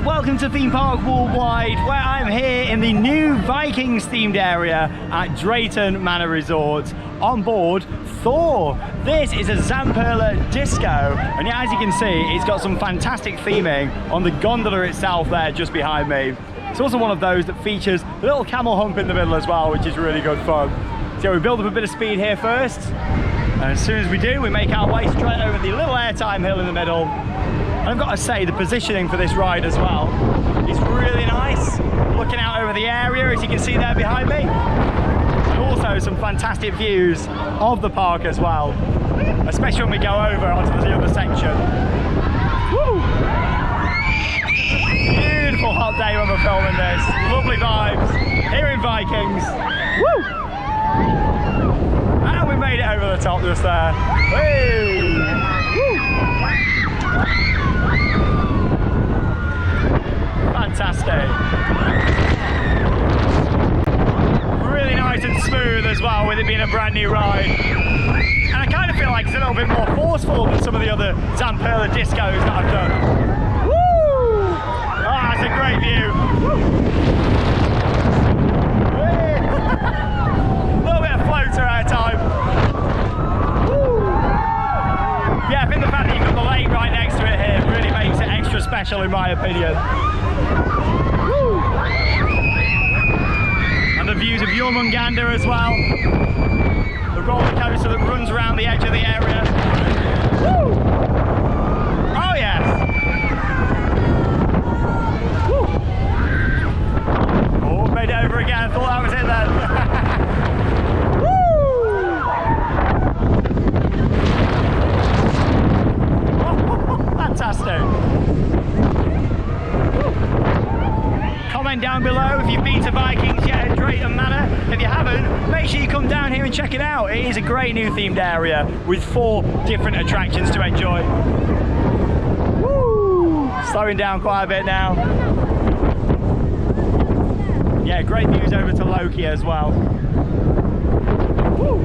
and welcome to Theme Park Worldwide, where I'm here in the new Vikings themed area at Drayton Manor Resort on board Thor. This is a Zamperla Disk'o, and yeah, as you can see, it's got some fantastic theming on the gondola itself there just behind me. It's also one of those that features a little camel hump in the middle as well, which is really good fun. So we build up a bit of speed here first, and as soon as we do, we make our way straight over the little airtime hill in the middle. And I've got to say, the positioning for this ride as well is really nice. Looking out over the area, as you can see there behind me. And also some fantastic views of the park as well, especially when we go over onto the other section. Woo! Beautiful hot day when we're filming this. Lovely vibes here in Vikings. Woo! And we made it over the top just there. Hey! Woo! Fantastic. Really nice and smooth as well, with it being a brand new ride. And I kind of feel like it's a little bit more forceful than some of the other Zamperla Disk'os that I've done. Woo! Oh, that's a great view. A little bit of floater at a time. Woo! Yeah, I think the fact that you've got the lake right next to it here really makes it extra special in my opinion. Woo! And the views of Jormungandr as well. The roller coaster that runs around the edge of the area. Woo! Oh yes! Woo! Oh, made it over again. I thought that was it then. Woo! Fantastic. Comment down below if you've been to Vikings yet at Drayton Manor. If you haven't, make sure you come down here and check it out. It is a great new themed area with 4 different attractions to enjoy. Woo! Slowing down quite a bit now. Yeah, great views over to Loki as well. Woo!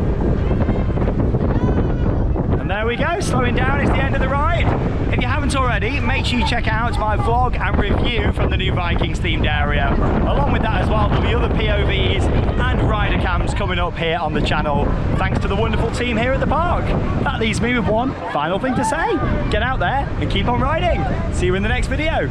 And there we go, slowing down is the end of the ride. If you haven't already, make sure you check out my vlog and review from the new Vikings themed area. Along with that as well, there'll be other POVs and rider cams coming up here on the channel, thanks to the wonderful team here at the park. That leaves me with one final thing to say. Get out there and keep on riding. See you in the next video.